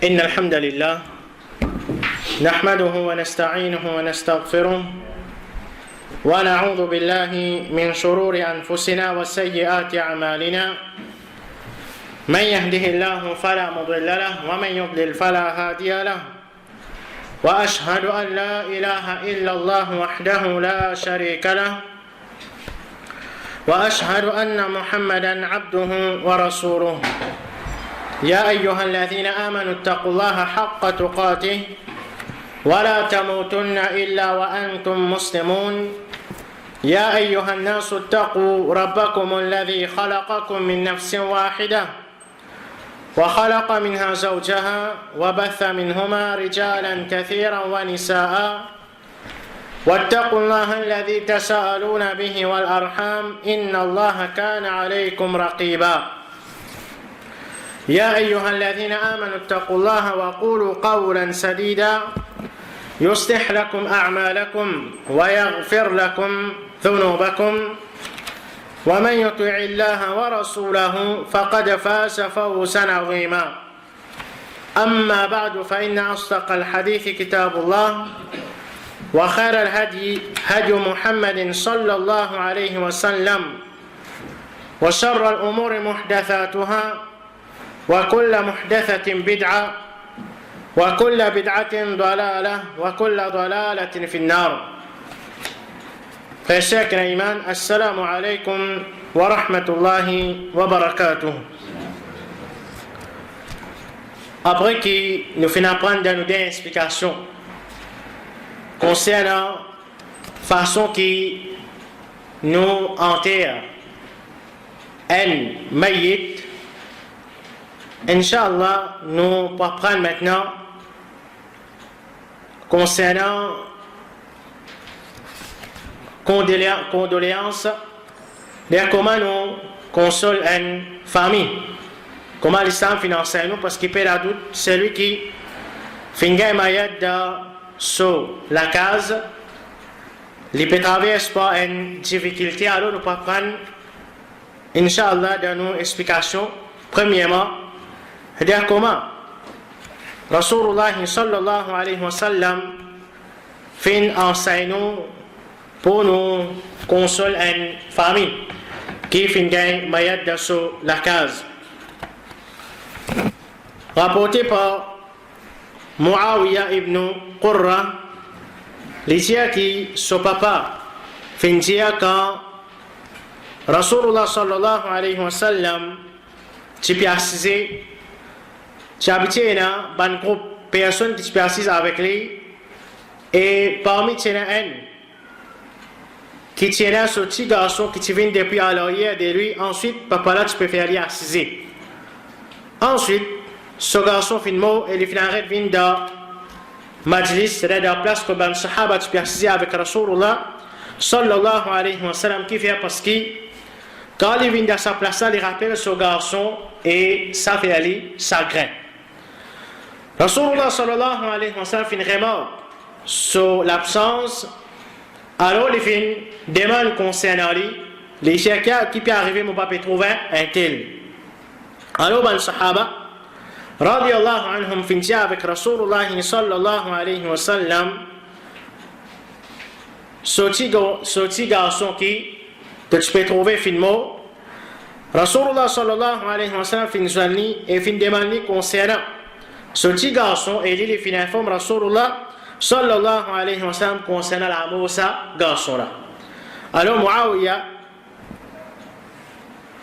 إن الحمد لله نحمده ونستعينه ونستغفره ونعوذ بالله من شرور أنفسنا وسيئات أعمالنا من يهده الله فلا مضل له ومن يضلل فلا هادي له وأشهد أن لا إله إلا الله وحده لا شريك له وأشهد أن محمدا عبده ورسوله يا أيها الذين آمنوا اتقوا الله حق تقاته ولا تموتن إلا وأنتم مسلمون يا أيها الناس اتقوا ربكم الذي خلقكم من نفس واحدة وخلق منها زوجها وبث منهما رجالا كثيرا ونساء واتقوا الله الذي تساءلون به والأرحام إن الله كان عليكم رقيبا يا أيها الذين آمنوا اتقوا الله وقولوا قولا سديدا يصلح لكم أعمالكم ويغفر لكم ذنوبكم ومن يطع الله ورسوله فقد فاز فوزا عظيما أما بعد فإن أصدق الحديث كتاب الله وخير الهدي هدي محمد صلى الله عليه وسلم وشر الأمور محدثاتها وكل محدثة بدعة وكل بدعة ضلالة وكل ضلالة في النار. Frères chers iman, assalamu alaikum wa rahmatullahi wa barakatuh. Après que nous finissons prendre dans nos explications concernant la façon qui nous enterre un maït, Inch'Allah, nous allons prendre maintenant concernant condoléances de comment nous console une famille, comment l'islam finance nous, parce qu'il peut la doute, celui qui finit maillette sur la case, il peut traverser par une difficulté, alors nous allons prendre, Inch'Allah, dans nos explications, premièrement, c'est-à-dire comment Rasulullah sallallahu alayhi wa sallam fin enseigne pour nous consoler une famille qui fin gagne mayat sur la case. Rapporté par Muawiyah ibn Qurra, l'isia qui son papa fin dire quand Rasulullah sallallahu alayhi wa sallam tu peux assiser tu habitué à un groupe de personnes qui se assisent avec lui et parmi eux un qui tient ce petit garçon qui te vient depuis à l'arrière de lui. Ensuite papa là tu peux faire lui assiser. Ensuite ce garçon finit mort et il finit vient dans majlis, c'est-à-dire dans la place que ben sahaba tu peux assiser avec Rasulullah sallallahu alayhi wa sallam qui fait parce que quand il vient dans sa place là il rappelle ce garçon et ça fait aller ça graine. Rasulullah sallallahu alayhi wa sallam finit remarque sur l'absence, alors il finit demande concernant lui, les chers qui peut arriver mon papa trouver un tel. Alors ben sahaba radiyallahu anhum finit avec Rasulullah sallallahu alayhi wa sallam ce petit garçon qui tu peux trouver finalement. Rasulullah sallallahu alayhi wa sallam finit et finit demander concernant ce petit garçon et il finit informe Rasulullah sallallahu alayhi wa sallam concernant l'amour de ce garçon là. Alors Muawiyah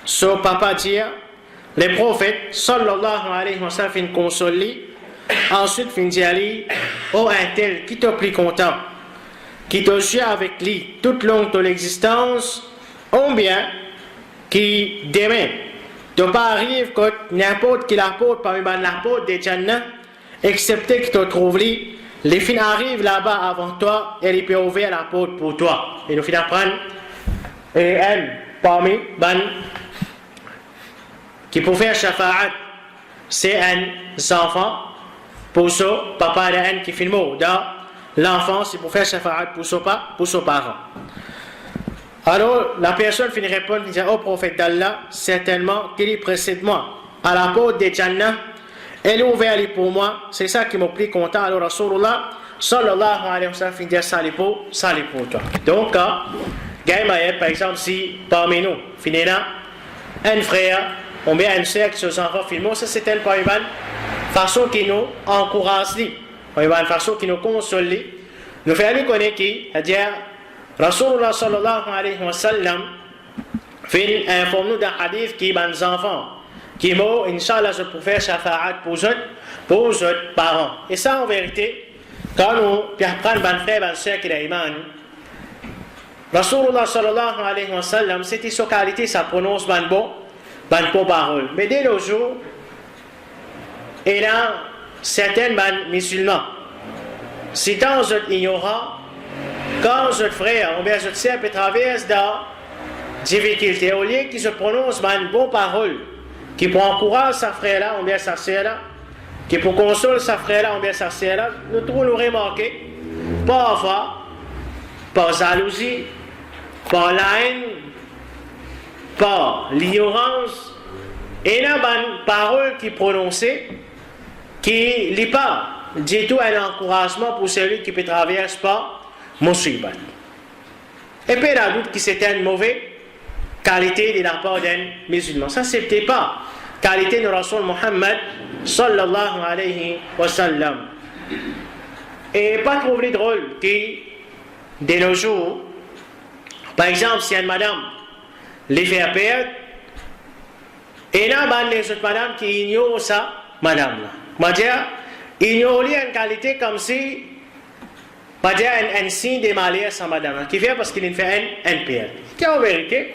son papa dit les prophètes sallallahu alayhi wa sallam finit consoler, ensuite finit dire oh un tel qui te plus content qui te suit avec lui toute longue de l'existence ou bien qui demain ne pas arrive que n'importe qui l'apôtre parmi l'apôtre des Jannah, excepté que tu trouves lui, les fins arrivent là-bas avant toi et il peut ouvrir la porte pour toi. Et nous finissons prendre et elle parmi qui peut faire shafa'at, c'est un enfant pour son papa et un qui filme dans l'enfance, il peut faire shafa'at pour son parent. Alors la personne finit répondre, dit au prophète d'Allah, certainement qu'il précède moi à la porte des Jannah elle est ouverte pour moi, c'est ça qui m'a pris content. Alors Rasulullah sallallahu alayhi wa sallam dit ça pour toi. Donc, par exemple, si parmi nous, finira un frère, on met un cercle sur les enfants filmés, ça c'est une façon qui nous encourage, une façon qui nous console. Nous faisons connaître qui, c'est-à-dire Rasulullah sallallahu alayhi wa sallam informe nous d'un hadith qui est les enfants, qui mot, Inch'Allah, je peux faire shafa'at pour autres parents. Et ça, en vérité, quand nous apprenons ban frère, ban sœur qui a iman, Rasulullah sallallahu alayhi wa sallam, c'était sa qualité, ça prononce ban bon parole. Mais dès le jour, il y a certains musulmans, si tant vous êtes ignorants, quand votre frère ou bien votre sœur peut traverser des difficultés, au lieu qu'il se prononce une bonne parole, qui peut encourager sa frère-là ou bien sa sœur-là, qui peut consoler sa frère-là ou bien sa sœur-là, nous trouvons remarquer, parfois, par jalousie, par la haine, par l'ignorance, et il y a une parole qui est prononcée, qui n'est pas du tout un encouragement pour celui qui peut traverser par musibat. Et puis il y a d'autres qui c'était une mauvaise qualité de la part d'un musulman. Ça c'est peut-être pas qualité de Rasul Muhammad sallallahu alayhi wa sallam. Et pas trouver drôle que de nos jours, par exemple si une madame les fait perdre, et il y a les autres madames qui ignorent ça, madame là. C'est-à-dire, ignorer une qualité comme si c'est-à-dire un signe de malheur sans madame, qui fait parce qu'il fait un perte. Qui en vérité,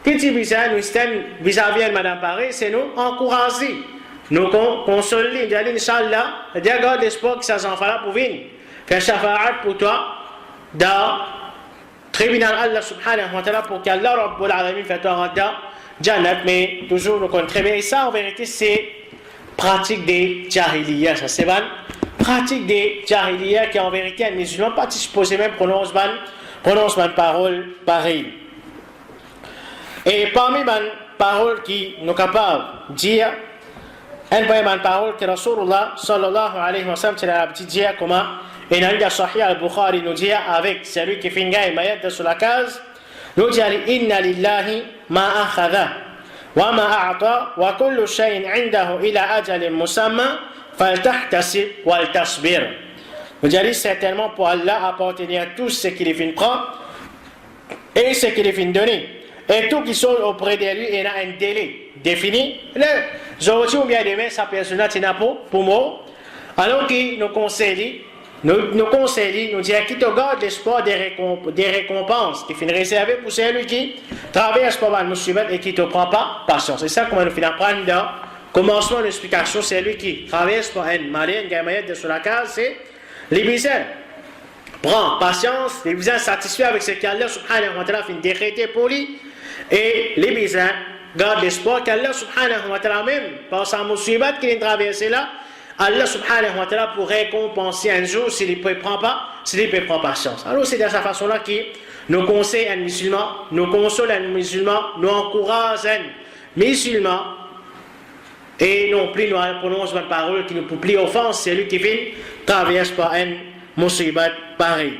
qui dit vis-à-vis de madame pareil, c'est nous encourager, nous consoler, dire Inch'Allah, dire garde l'espoir que ces enfants-là pour venir faire shafa'at pour toi dans le tribunal Allah subhanahu wa ta'ala pour qu'Allah Rabbul Alamin fait toi rentrer Jannat, mais toujours nous connaissons très bien. Et ça en vérité c'est pratique des jahiliya, ça c'est bon. Pratique des jahiliya qui en vérité un musulman pas supposé même prononce ban parole pareille. Et parmi les paroles qui nous capables de dire, une parole que Rasulullah sallallahu alayhi wa sallam a dit comment et dans le Sahih al-Bukhari nous dit avec celui qui finit mayat sur la case, nous dit inna lillahi ma akhadha wa ma a'ta wa kullu shay'in 'indahu ila ajalin musamma faltahtasib wal tasbir. Nous dit certainement pour Allah appartenir à tout ce qu'il vient prendre et ce qu'il vient donner. Et tout qui sont auprès de lui, il y a un délai défini. Aujourd'hui ou bien demain, sa personne n'a pas pour moi. Alors qu'il nous conseille, nous dit qui te garde l'espoir des récompenses qui finit réservé pour celui qui traverse par le musulman et qui ne te prend pas patience. C'est ça qu'on va nous finir prendre dans le commencement de l'explication. Celui qui traverse par un malin, un gamin de sur la case, c'est les bizarres. Prends patience, les bizarres satisfaits avec ce qu'Allah subhanahu wa ta'ala finit décréter pour lui. Et les bizarres gardent l'espoir qu'Allah subhanahu wa ta'ala même, par sa musibat qui est traversée là, Allah subhanahu wa ta'ala pour récompenser un jour s'il ne prend pas patience. Alors c'est de cette façon-là qu'il nous conseille un musulman, nous console un musulman, nous encourage un musulman, et non plus nous prononce une parole qui nous peut plus offense, c'est lui qui vient traverse par un musibat pareil.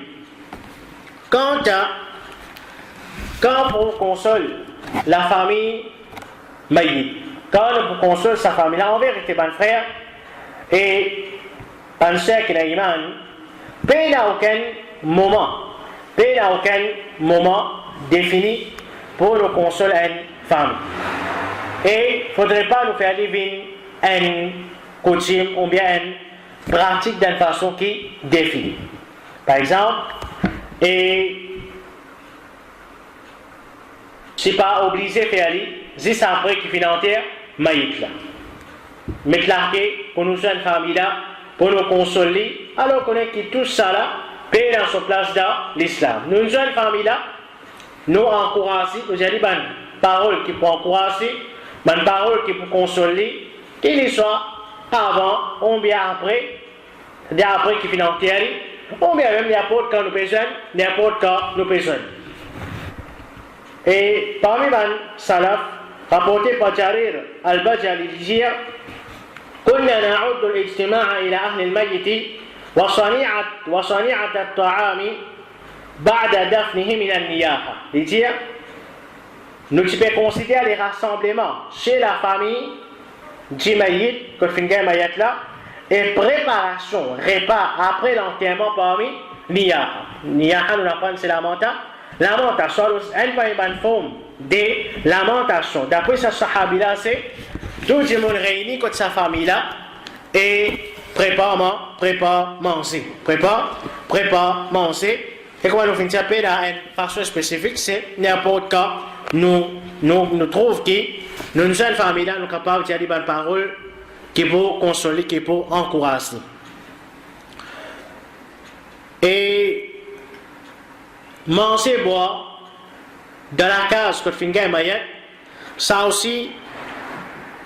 Quand on console la famille maïd, quand on console sa famille, là, en vérité, mon frère, et un sœur qui a iman, il n'y a aucun moment défini pour nous consoler une femme. Et il ne faudrait pas nous faire vivre une coutume ou bien une pratique d'une façon qui est définie. Par exemple, et je ne suis pas obligé de faire juste après qu'il finit entière, maïk là. Mais pour nous une famille là, pour nous consoler, alors qu'on est qui tout ça là, paye dans sa place dans l'islam. Nous une famille là, nous encourager, nous avons une parole qui peut encourager, une parole qui peut consoler, qu'il soit avant, ou bien après qu'il finit entière, ou bien même n'importe quand nous besoin, Et parmi les salaf, rapporté par Jarir al-Bajali, كنا نعد الاجتماع إلى أهل الميت وصنيعة الطعام بعد دفنه من النياحة. C'est-à-dire, nous pouvons considérer les rassemblements chez la famille du maït, que finit maït là, et préparation, repas après l'enterrement parmi niyaha. Niyaha, nous apprenons, c'est lamentation, elle va une forme de lamentation. D'après ce sahabi là, c'est tout le monde réuni contre sa famille là et prépare manger. Et comment nous finissons à une façon spécifique, c'est n'importe quoi, nous trouvons que nous sommes famille là, nous sommes capables de dire des bonnes paroles qui pour consoler, qui pour encourager. Et manger, boire dans la case que finit Mayet, ça aussi,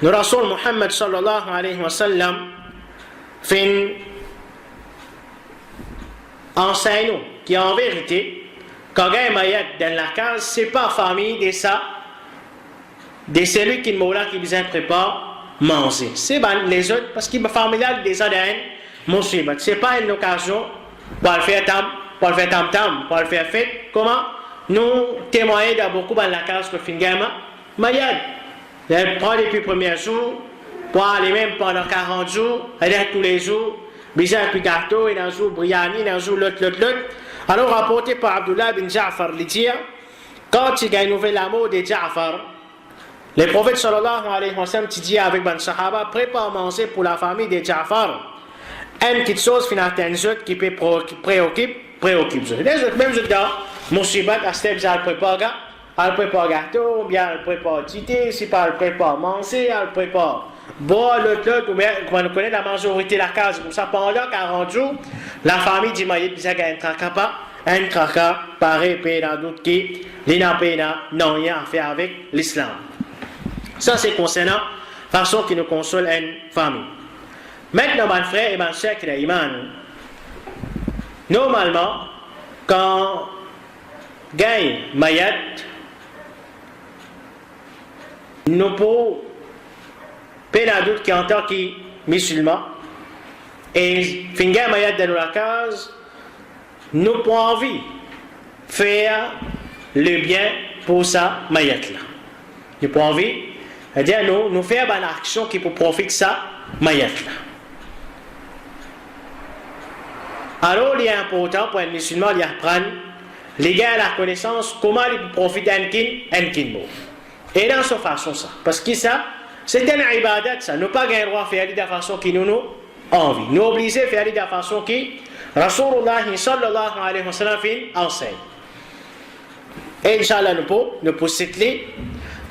le Rasoul Muhammad sallallahu alayhi wa sallam fait enseigne qui en vérité, quand il y a un Mayet dans la case, ce n'est pas famille de ça, de celui qui mourra qui besoin prépare manger. C'est les autres, parce qu'il est familial des autres, ce n'est pas une occasion pour le faire tam-tam, pour le faire fête. Comment nous témoignons de beaucoup dans la case que Fingama Mayad. Elle prend depuis le premier jour, pour aller même pendant 40 jours, elle est tous les jours, bizarre puis gâteau, et un jour briani, un jour l'autre. Alors rapporté par Abdullah bin Ja'far, il dit, quand il y a une nouvelle amour de Ja'far, le prophète sallallahu alayhi wa sallam dit avec Ben Sahaba, prépare manger pour la famille de Ja'far. Une petite chose qui peut préoccuper. Les autres, même autres gars, Moussibat, à ce temps, elle prépare gâteau, bien elle prépare tité, si pas elle prépare manger, elle prépare boire, l'autre, ou bien, comme on connaît la majorité de la case, comme ça, pendant 40 jours, la famille dit Maïd, il y a un tracas, pareil, pays dans d'autres qui, n'ont rien à faire avec l'islam. Ça, c'est concernant la façon qui nous console une famille. Maintenant, mon frère et ma sœur qui iman, normalement, quand gagne Mayat, nous pouvons payer la doute qui en tant que musulman et finir Mayat dans la case, nous pouvons envie faire le bien pour ça Mayat là. Nous pouvons envie, c'est-à-dire nous faire une action qui peut profiter de ça Mayat là. Alors, il est important pour un musulman d'apprendre les gars la connaissance comment il peut profiter d'un kin. Et dans cette façon, ça. Parce que ça, c'est un ibadat, ça. Nous pas gagner le droit de faire de la façon qui nous envie. Nous obligés de faire de la façon qui Rasulullah sallallahu alayhi wa sallam enseigne. Et Inch'Allah, nous pouvons citer,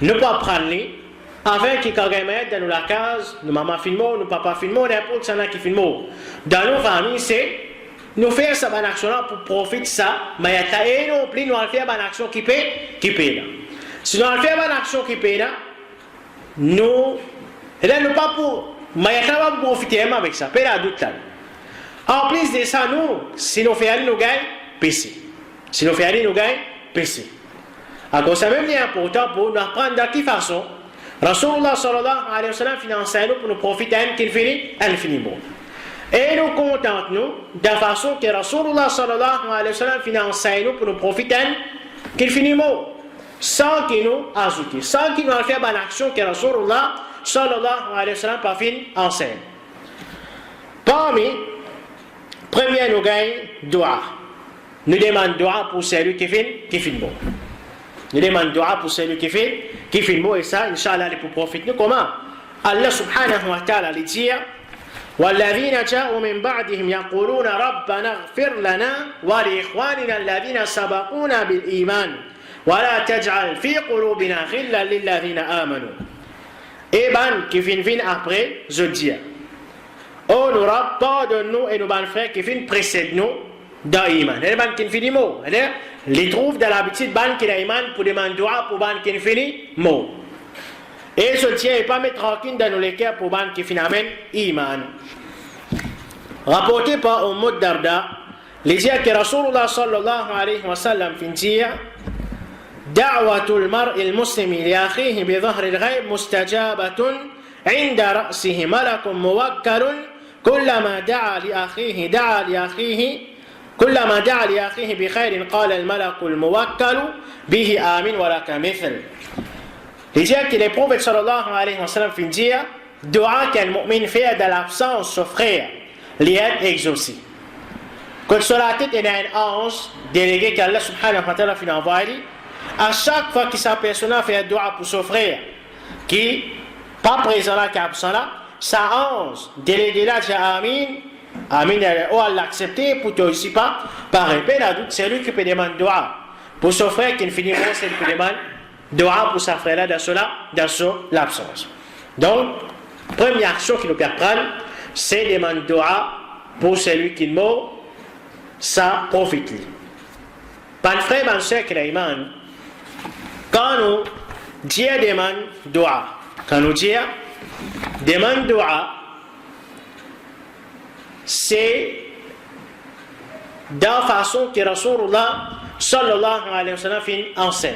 nous pouvons apprendre les afin que quand on met dans la case, nous maman filmo, nous papa filmo, n'importe qui qui filmo. Dans nos familles, c'est nous faire ça bonne action pour profiter de ça, mais et non plus nous faire bonne action qui paye là. Si nous faire bonne action qui paye là, nous pas pour mais pas pour profiter avec ça, paye la doute là. En plus de ça, si nous faisons nous gagne PC. Si nous faisons nous gagne PC. Alors ça même est important pour nous apprendre de quelle façon Rasulullah sallallahu alayhi wa sallam finance nous pour nous profiter infiniment. Et nous contentons de la façon que Rasulullah sallallahu alayhi wa sallam finance nous pour nous profiter infiniment. Sans qu'il nous ajoute, sans qu'il nous ait fait une action que Rasulullah sallallahu alayhi wa sallam pas fin enseigne. Parmi premier nous gagne dua. Nous demandons dua pour celui qui fait bon. Nous demandons dua pour celui qui fait bon et ça, Inch'Allah, pour profiter. Comment Allah subhanahu wa ta'ala dit والذين جاءوا من بعدهم يقولون ربنا اغفر لنا ولإخواننا الذين سبقونا بالإيمان ولا تجعل في قلوبنا غلا للذين آمنوا. Et ben qui viennent après, je dis. Oh, nous pardonne-nous et nous ban frères qui viennent précède nous dans l'iman. Et ban qui finit mot. Les trouve dans l'habitude ban qui l'iman pour demander dua pour ban qui finit mot. Et je tiens et pas mettre tranquille dans nos cœurs pour ban qui finit amen iman. Rapporté par Umm Darda, les dit que Rasulullah sallallahu alayhi wa sallam finit دعوة المرء المسلم لأخيه بظهر الغيب مستجابة عند رأسه ملك موكل كلما دعا لأخيه بخير قال الملك الموكل به آمين ولك مثل. Il dit que les prophètes sallallahu alayhi wa sallam fin dire dua qu'un mu'min fait de l'absence de son frère l'est exaucé. Quand sur la tête il y a un ange délégué qu'Allah subhanahu wa ta'ala fin envoyé, à chaque fois que sa personne fait un dua pour son frère qui pas présent là, qui est absent là, ça ange délégué là dit Amin, Amin, ou Allah accepté pour toi aussi pas, par répète la doute, c'est lui qui peut demander dua pour son frère qui ne finit pas, c'est lui qui demande dua pour sa frère là dans son l'absence. Donc, première action qu'il nous peut prendre, c'est demander dua pour celui qui meurt, ça profite lui. Par le frère, mon soeur qui est iman, quand nous disons demande dua, quand nous disons demande dua, c'est de la façon que Rasulullah sallallahu alayhi wa sallam enseigne.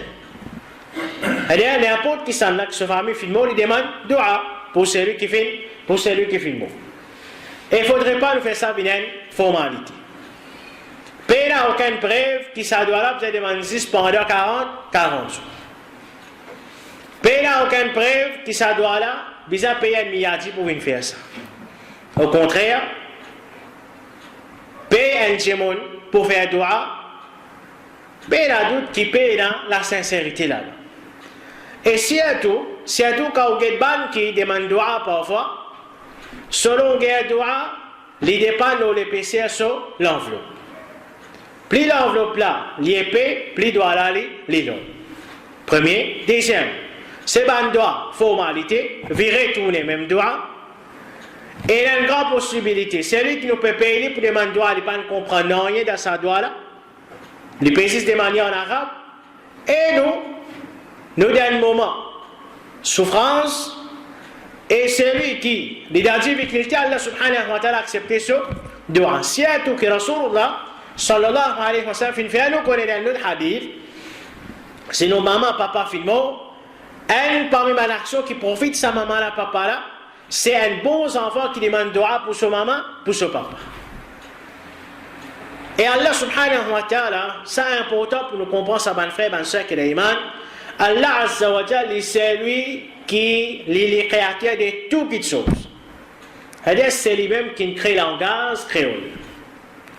C'est-à-dire, n'importe qui s'en a que sa famille fait mort, il demande dua pour celui qui fait mort. Et il ne faudrait pas nous faire ça une formalité. Il n'y a aucune preuve qui ça doit là, vous avez demandé 6 pendant 40 jours. Il n'y a aucune preuve qui ça doit là, vous avez payé un milliard pour venir faire ça. Au contraire, paye un djemon pour faire dua, paye la doute qui paye dans la sincérité là. Et surtout quand vous avez des banques qui demandent dua parfois, selon les dua, les dépend de l'épaisseur sur l'enveloppe. Plus l'enveloppe là, l'épée, plus doit là, les donne. Premier. Deuxième, c'est ban doigt, formalité, virer tourner même doigt. Et il y a une grande possibilité. Celui qui nous peut payer pour demander doigt, il ne peut pas comprendre rien dans sa doigt là. Il précise de manière en arabe. Et nous dans un moment, souffrance. Et celui qui, les dadis avec Allah subhanahu wa ta'ala accepté ce doigt. Si à tout que Rasulullah sallallahu alayhi wa sallam fait nous connaître dans notre hadith, c'est nos mamans, papa, filmo, un parmi mes actions qui profite de sa maman, la papa là, c'est un bon enfant qui demande dua pour son maman, pour son papa. Et Allah subhanahu wa ta'ala, c'est important pour nous comprendre ça, ben frère, ben soeur, qui est iman. Allah azza wa jalla, c'est lui qui est le créateur de toutes les choses. C'est-à-dire, c'est lui-même qui crée le langage créole.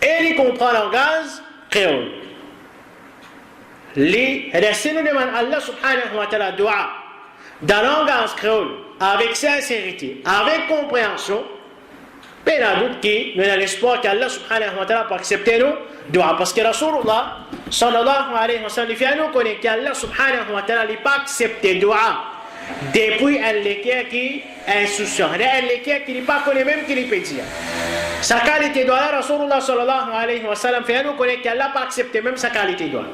Et il comprend le langage créole. Si nous demandons à Allah subhanahu wa ta'ala dua dans le langage créole, avec sincérité, avec compréhension, mais il y a doute qui nous avons l'espoir qu'Allah subhanahu wa ta'ala peut accepter nos dua. Parce que Rasulullah sallallahu alayhi wa sallam, il fait nous connaître qu'Allah subhanahu wa ta'ala n'a pas accepté dua depuis un léquer qui est insouciant. Un léquer qui n'est pas connu même qui peut dire. Sa qualité de dua, Rasulullah sallallahu alayhi wa sallam fait nous connaître qu'Allah n'a pas accepté même sa qualité de dua.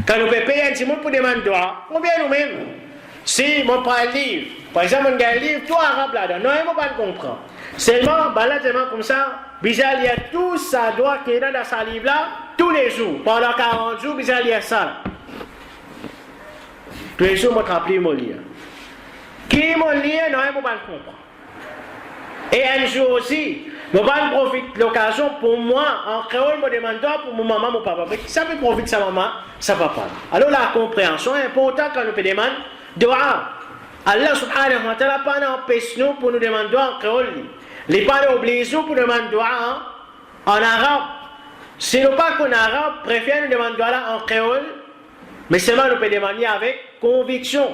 Quand nous payons un petit monde pour demander dua, combien nous-mêmes? Si on prend un livre, par exemple, on a un livre tout arabe là-dedans, non, on ne peut pas comprendre. Seulement, seulement comme ça, bizarre, il y a tout ça doit qui est dans sa livre là, tous les jours. Pendant 40 jours, bizarre, il y a ça. Tous les jours, je me rappelle mon livre. Qui mon livre, non, on ne peut pas comprendre. Et un jour aussi, je vais profiter de l'occasion pour moi, en créole, je me demande pour mon maman, mon papa. Ça peut profiter de sa maman, sa papa. Alors la compréhension est importante quand nous demandons dua. Allah subhanahu wa ta'ala pas n'empêche nous pour nous demander en créole. Il n'est pas obligé pour nous demander dua en arabe. Si nous pas qu'en arabe, préfère nous demander dua en créole, mais seulement nous pouvons demander avec conviction.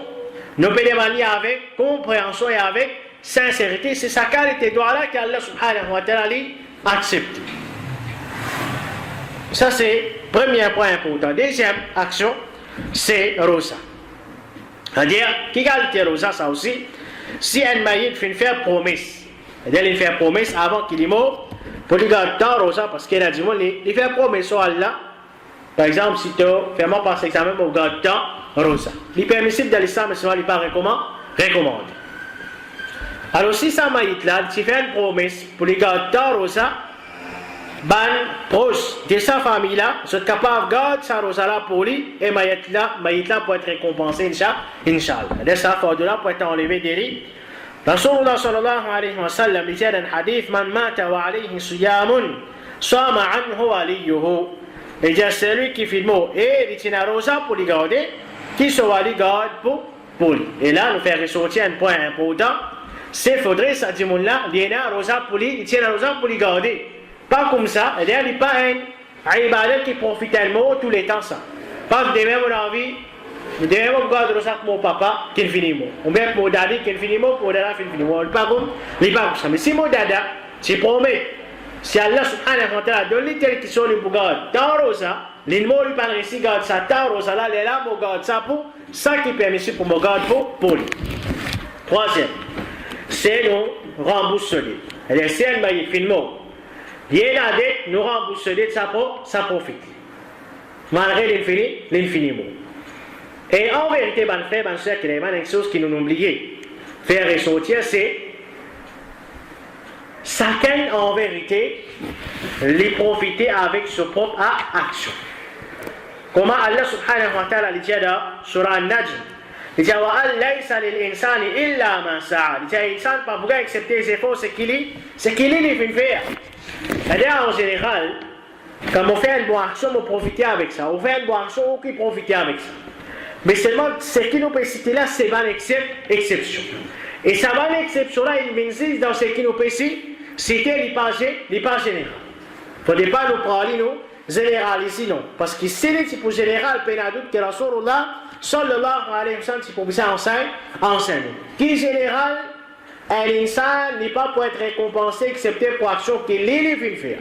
Nous pouvons demander avec compréhension et avec sincérité. C'est sa qualité de dua-là qu'Allah subhanahu wa ta'ala accepte. Ça c'est le premier point important. Deuxième action, c'est Rosa. C'est-à-dire, qui qualité Rosa, ça aussi, si un maïd fait faire promesse, c'est-à-dire il fait promesse avant qu'il est mort, pour lui garder Rosa, parce qu'il a dit, il fait promesse à Allah. Par exemple, si tu fais moi passer l'examen pour garder Rosa. Il est permissible de l'islam, mais sinon il n'est pas recommandé. Alors si ça maïd là, tu fais une promesse pour lui garder Rosa, ban proche de sa famille là, sont capables de garder sa Rosa là pour lui, et maïd là pour être récompensé, Inch'Allah. De sa farde là pour être enlevé des lits Rasulullah sallallahu alayhi wa sallam disait dans un hadith, man mata wa alayhi siyamun sama anhu waliyuhu. Et dire celui qui filme et il tient à rosa pour les garder, qui soit les garde pour lui. Et là, nous faisons ressortir un point important. C'est faudrait ça dit mon là, il y a un rosa pour lui, il tient à rosa pour les garder. Pas comme ça, il n'y a pas un ibadat qui profite tellement tout le temps ça. Pas que demain on a envie, demain on garde rosa pour mon papa, qu'il finit mot. Ou bien pour mon daddy, qu'il finit mot, pour mon dada, qu'il finit mot. Pas comme ça. Mais si mon dada, tu promets. Si Allah subhanahu wa ta'ala donne les tels qui sont les bougards, tant rosa, les mots lui parlent ici, garde ça, tant rosa, là, les là, garde ça pour, ça qui permet pour me garde pour lui. Troisième, c'est nous rembourser. Et si elle m'a dit, finalement, il y a des nous rembourser, ça profite. Malgré l'infiniment. Et en vérité, ben frère, ben soeur, il y a une chose qui nous oublions. Faire ressortir, c'est chacun en vérité les profiter avec sa propre action. Comment Allah subhanahu wa ta'ala dit dans surah An-Najm, il dit wa laysa lil insani illa ma sa'a. Il dit l'insan pas pouvoir accepter les efforts c'est qu'il les fait faire. C'est-à-dire en général quand on fait une bonne action on profite avec ça, on fait une bonne action on qui profite avec ça. Mais seulement ce qui nous peut citer là c'est une exception. Et ça va l'exception là il vient dans ce qui nous peut citer les pas général. Il ne faut pas nous parler nous général ici non. Parce que c'est le type général pénadoute que Rasulullah sallallahu alayhi wa sallam pour ça enseigne. Qui général un insan n'est pas pour être récompensé excepté pour action qu'il est fait faire.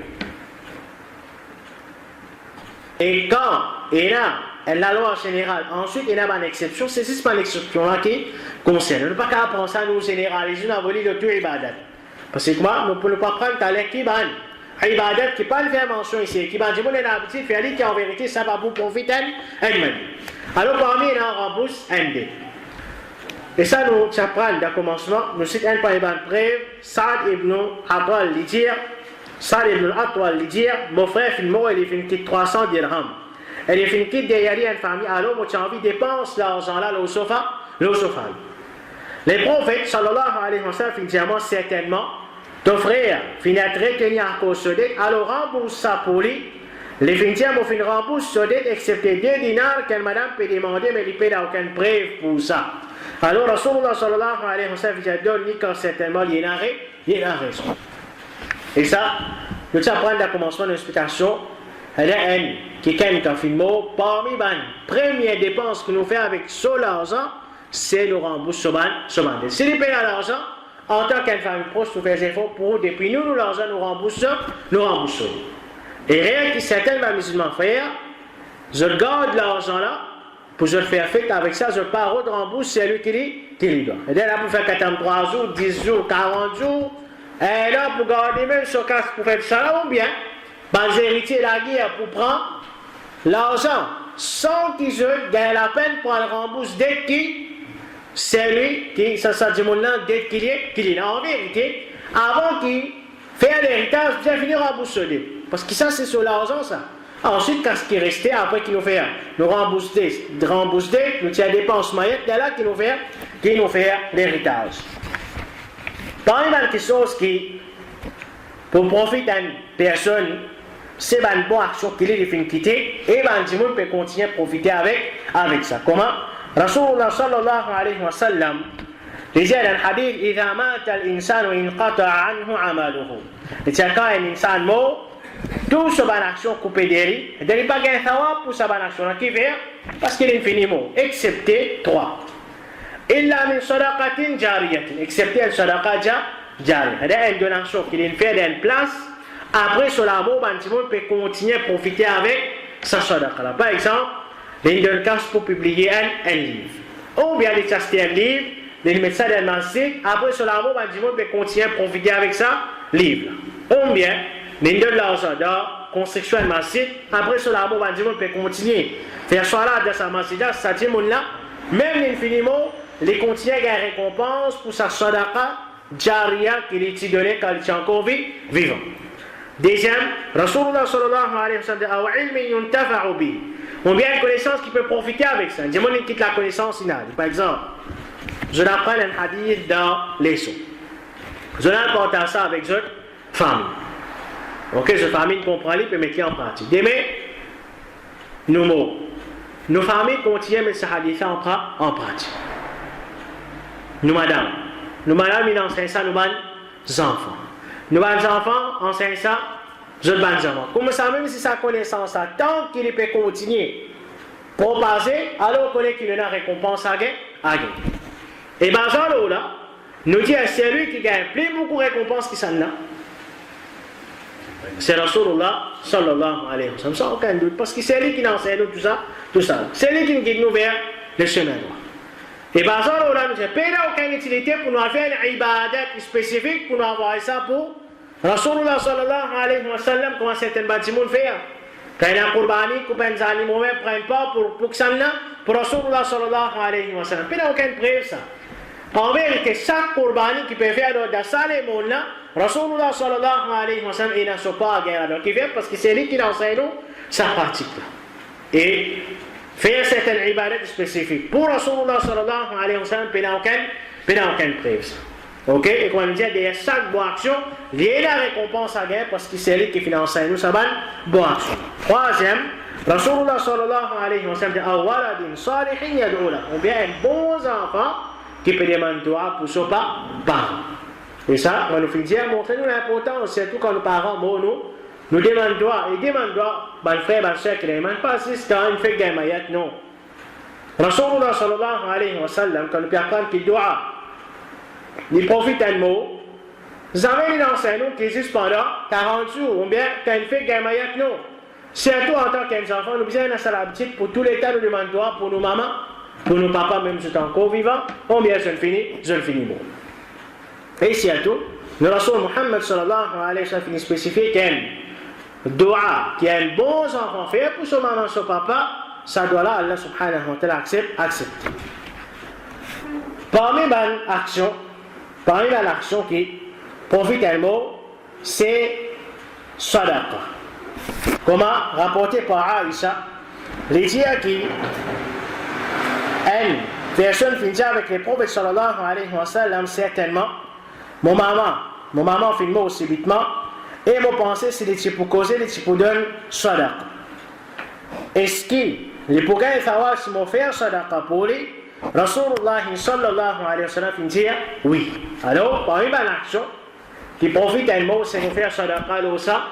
Et quand il y a la loi générale, ensuite il y a une exception, c'est juste pas l'exception là qui concerne. On ne peut pas apprendre ça nous généraliser dans le de tout ibadat. Parce que moi, nous ne pouvons pas prendre ta lettre qui ban. Ibadat qui pas le faire mention ici, qui ban, je vous l'ai l'habitude de faire qui en vérité ça va vous profiter elle-même. Alors parmi il y a un rembourse MD. Et ça nous apprend d'un commencement, nous citons un par preuve, Saad ibn Atwal l'Idir, mon frère fait mort, il fait une petite 300 dirhams. Elle fait une petite derrière une famille, alors moi j'ai envie de dépenser l'argent là, le sofa. Les prophètes, sallallahu alayhi wa sallam, finalement, certainement, ton frère, finit à retenir à cause de dette, alors rembourse ça pour lui. Les financiers fin rembourse sa dette, excepté 2 dinars qu'une madame peut demander, mais il ne peut aucune preuve pour ça. Alors, Rasulullah sallallahu alayhi wa sallam, donne quand certainement, il y a raison. Et ça, nous apprenons à commencement de l'explication, il y a un qui est un film, parmi les premières dépenses que nous faisons avec ce l'argent, c'est le remboursement. Si nous payons l'argent, en tant qu'une famille proche, nous faisons des efforts pour depuis nous l'argent, nous remboursons. Et rien que certains musulmans frères, je garde l'argent là, pour je le faire fait avec ça, je pars de rembourser, c'est lui qui lui doit. Et là, pour faire 43 jours, 10 jours, 40 jours, et là, pour garder même ce cas, pour faire ça là, ou bien, les héritiers de la guerre pour prendre l'argent sans qu'ils gagnent la peine pour le rembourser dès qui c'est lui qui, ça dit mon nom, dès qu'il est en vérité, avant qu'il fasse l'héritage, bien finir rembourser. Parce que ça, c'est sur l'argent, ça. Ensuite, quand ce qui est resté, après qu'il nous fait nous rembourser, nous tient dépenses moyennes, c'est là qu'il nous fait l'héritage. Parmi les choses qui, pour profiter d'une personne, c'est une bonne action qu'il est de quitter, et le monde peut continuer à profiter avec ça. Comment? Rasulullah sallallahu alayhi wa sallam disait dans le hadith إذا مات الإنسان انقطع عنه عمله. C'est quand un insan mort, toute sa bonne action coupée d'elle, il ne pas gagner thawab pour sa bonne action qui fait parce qu'il est infiniment, excepté 3. إلا من صدقة جارية, excepté une sadaqa jariyah. C'est une donation qu'il fait dans une place. Après cela, le monde peut continuer à profiter avec sa sadaqa. Par exemple, il donne cash pour publier un livre. Ou bien il acheter un livre, il met ça dans le site. Après cela, le monde peut continuer à profiter avec ça livre. Ou bien il donne l'argent dans la construction d'un masjid. Après cela, le monde peut continuer à faire ça dans sa masjid. Ça dit là, même l'infiniment, il continue à gagner récompense pour sa sadaqa jariyah qu'il est donné quand il est encore vivant. Deuxième, Rasulullah sallallahu alayhi wa sallam dit ou bien une connaissance qui peut profiter avec ça. Dis-moi qui quitte la connaissance, par exemple, je apprends un hadith dans les sons. Je l'apporte ça avec votre famille. Ok, cette famille comprend les peut mettre en pratique. Demain, nous mots. Nos familles continuent à mettre ce hadith en pratique. Nous madame, ils enseignent ça, nous enfants. Nous enfants enseignent ça, je les enfants. Comme ça, même si ça connaissance, tant qu'il peut continuer pour passer, alors on connaît qu'il y a une récompense à gagner. Et bien, là, nous dit c'est lui qui gagne plus beaucoup de récompenses qui s'en a. C'est Rasulullah sallallahu alayhi wa sallam, sans aucun doute, parce que c'est lui qui enseigne tout ça. C'est lui qui nous guide nous vers le chemin droit. Et bien, là, nous n'avons pas aucune utilité pour nous faire une ibadat spécifique pour nous avoir ça pour Rasulullah sallallahu alayhi wa sallam, comment certains bâtiments font. Quand il y a un qurbani, quand les animaux ne prennent pas pour que ça n'a, pour Rasulullah sallallahu alayhi wa sallam. Il n'y a aucune preuve ça. En vérité, chaque qurbani qui peut faire dans ça, les mots-là, Rasulullah sallallahu alayhi wa sallam, il n'a pas à guerre. Donc il vient parce que c'est lui qui enseigne sa pratique-là. Et faire certaines ibadats spécifiques. Pour Rasulullah sallallahu alayhi wa sallam, il n'y a aucune preuve ça. Ok, et comme on dit, derrière chaque bonne action, il y a la récompense à gagner parce que c'est lui qui finance nous, ça va bonne action. Troisième, Rasulullah sallallahu alayhi wa sallam dit Awaladin salihin yad'ula. On vient un bon enfant qui peut demander dua pour son parent. Et ça, on nous fait dire, montrez-nous l'importance, surtout quand nos parents nous demandent dua. Et demandent dua, ben frère, ben soeur, qui ne demandent pas si c'est une fête gamayat, non. Rasulullah sallallahu alayhi wa sallam, quand nous peut apprendre qu'il doit, il profite un mot. Jamais les enseignants qui existent pendant 40 jours, ou bien quand il fait gamayat, non. Surtout en tant qu'enfants, nous avons une habitude pour tous les temps, nous demandons droit pour nos mamans, pour nos papas, même si c'est encore vivant, ou bien je le finis mot. Et surtout, le Rasul Muhammad sallallahu alayhi wa sallam finit spécifié qu'un doua qui a un bon enfant fait pour son maman, son papa, ça doit là, Allah subhanahu wa ta'ala accepte. Parmi les actions qui profitent un mot, c'est sadaqa. Comment rapporté par Aïcha, les dire qui une personne finit avec les prophètes sallallahu alayhi wa sallam, certainement, mon maman finit mot subitement, et mon pensée c'est les pour causer, les pour donner sadaqa. Est-ce qu'il les pour gagner savoir si mon frère sadaqa pour lui, Rasulullah sallallahu alayhi wa sallam finit dire oui. Alors, parmi les actions qui profitent d'un mot, c'est mon frère sadaqa, l'osa,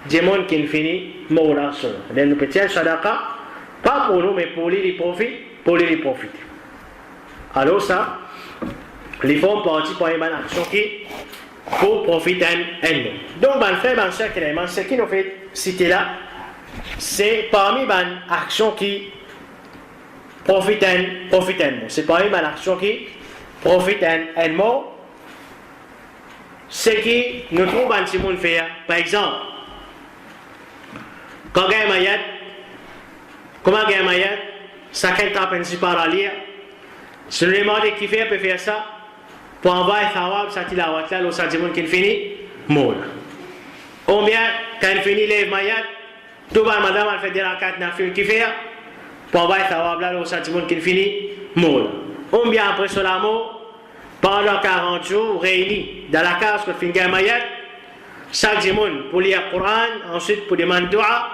des gens qui finissent mot là. Nous peut-être sadaqa, pas pour nous, mais pour les profiter. Alors ça, les fonds partis pour une action qui pour profiter d'un mot. Donc, ben frère, ben soeur, ce qui nous fait citer là, c'est parmi les actions qui profitent d'un mot. C'est parmi les actions qui profitent d'un mot. Ce qui nous trouve un petit monde faire. Par exemple, quand il y a un mayat, comment il y a un mayat, ça qu'un temps principal à lire. Si nous demandons qui fait, peut faire ça pour envoyer Thawab, ça t'a la là, le sentiment qu'il finit, mort. Ou bien, quand il finit les mayat, tout le madame elle fait des rakats nafil qui fait pour envoyer Thawab là, le sentiment qu'il finit, mort. Ou bien après cela, mort, pendant 40 jours, réunis dans la case que finit un mayat, chaque jour pour lire le Coran, ensuite pour demander dua,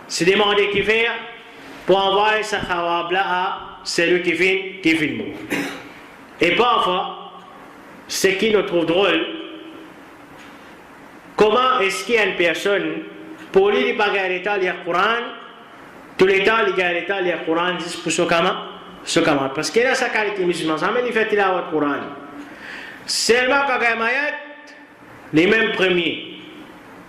se demander qui fait pour envoyer sa Thawab là à celui qui finit mort. Et parfois, ce qui nous trouve drôle, comment est-ce qu'il y a une personne, pour lui, il n'a pas gagné l'état, lire le Coran, tout l'état, il gagne l'état, lire le Coran, dit pour ce camarade. Parce qu'il a sa qualité musulmane, ça il fait il a le Coran. Seulement quand il y a mayat, les mêmes premiers,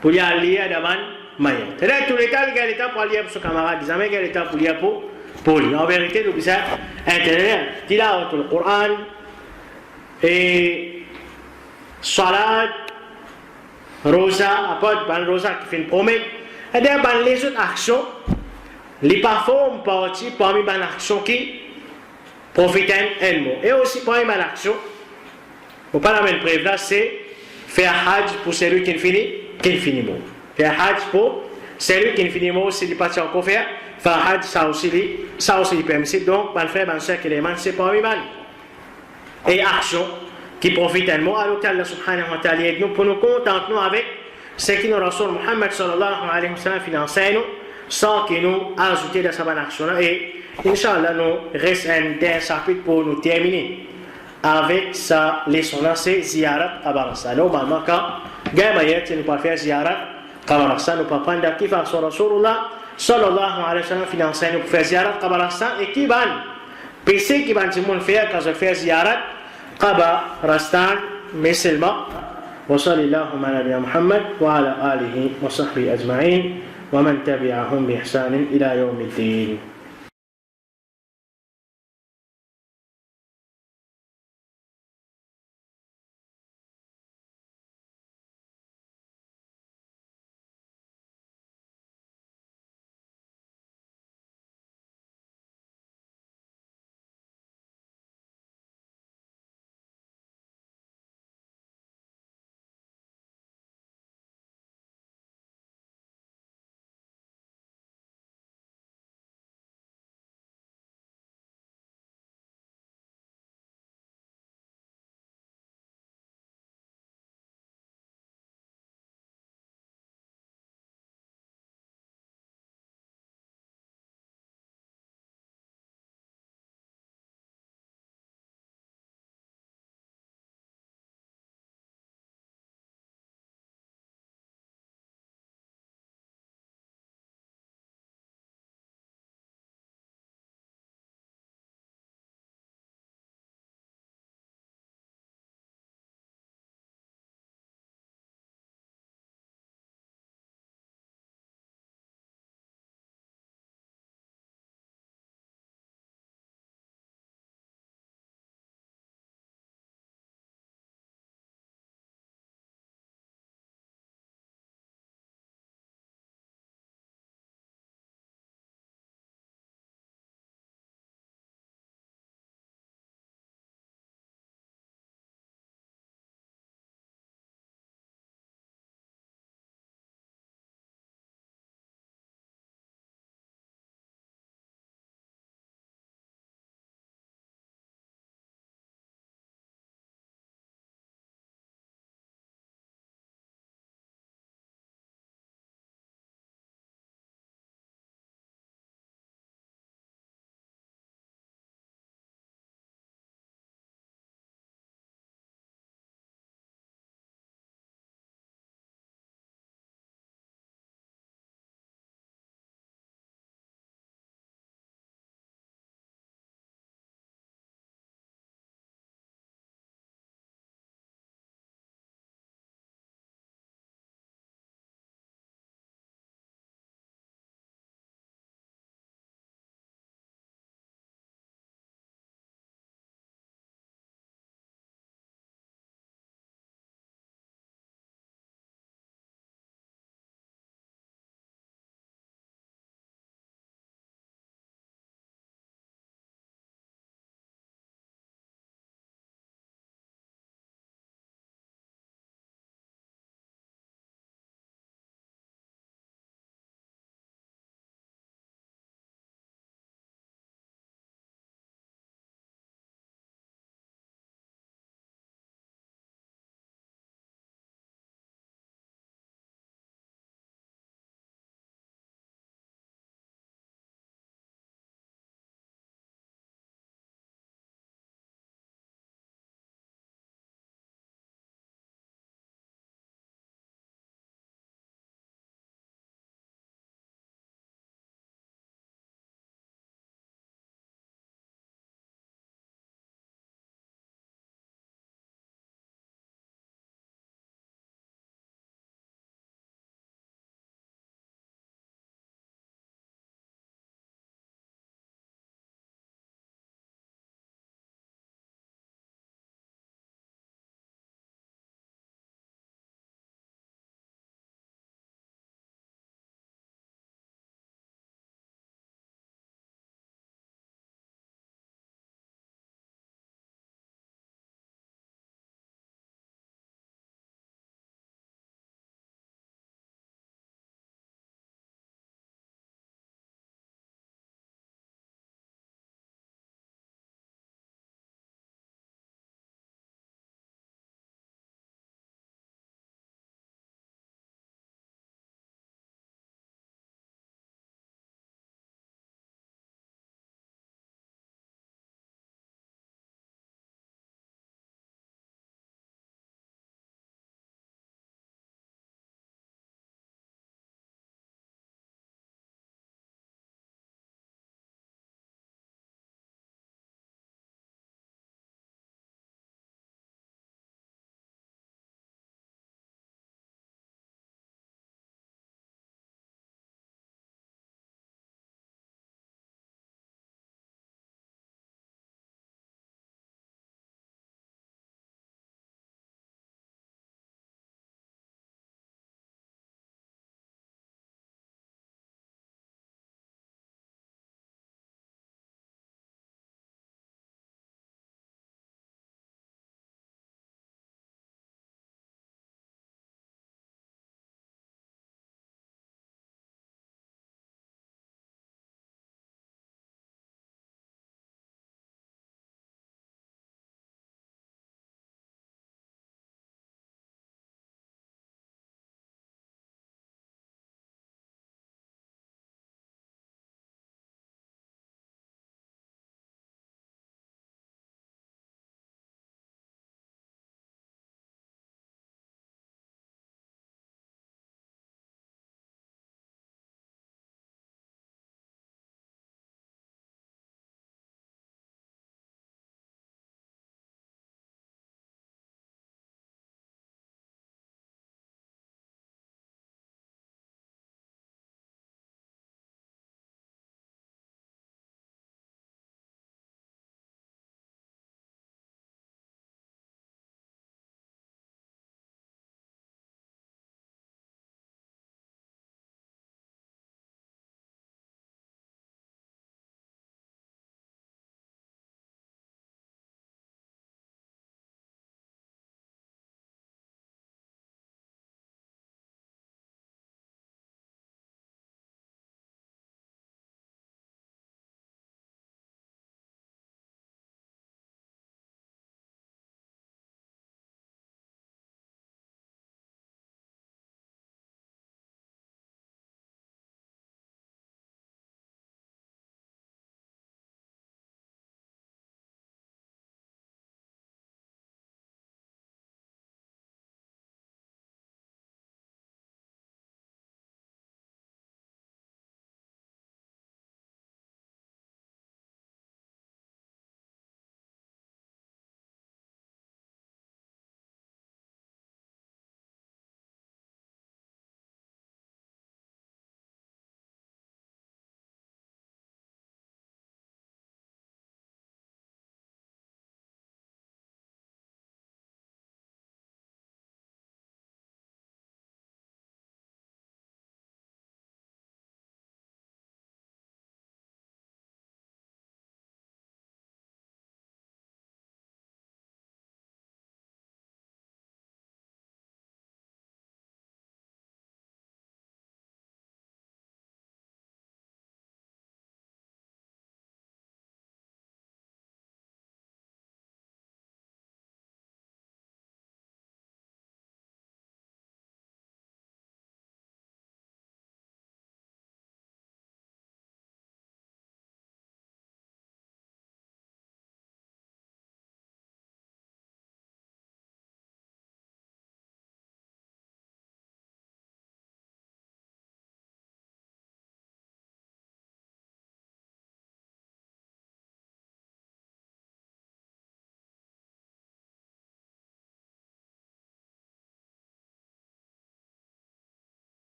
pour y aller lire devant mayat. C'est-à-dire tout l'état, il gagne l'état pour lire pour ce camarade, il n'a pas l'état pour lire pour lui. En vérité, nous disons, intérieur, il a le Coran, et salat, rosa, après rosa qui fait une promesse, et bien les autres actions, les parfums partie parmi les actions qui profitent un mot. Et aussi parmi les actions, pour pas la même preuve là, c'est faire hajj pour celui qui finit mot. Faire hajj pour celui qui finit mot, c'est le parti encore faire hajj, ça aussi permis. Donc, ban frère, ban soeur qui les c'est parmi les et actions qui profitent à nous. Alors qu'Allah subhanahu wa ta'ala aide nous pour nous contenter avec ce que nous Rasul Muhammad sallallahu alayhi wa sallam enseigne sans que nous ajouter dans sa bonne action. Et Inch'Allah, nous reste un dernier chapitre pour nous terminer avec sa leçon là, c'est ziyarat qabarasa. Normalement, quand Gaïmayet, nous pas faire ziyarat qabarasa, nous pas prendre qui fa Rasulullah sallallahu alayhi wa sallam financer nous faire ziyarat qabarasa et qui ban PC qui ban tout faire quand je fais ziyarat qabarasa musulman. وصلى اللهم على نبينا محمد وعلى آله وصحبه أجمعين ومن تبعهم بإحسان إلى يوم الدين.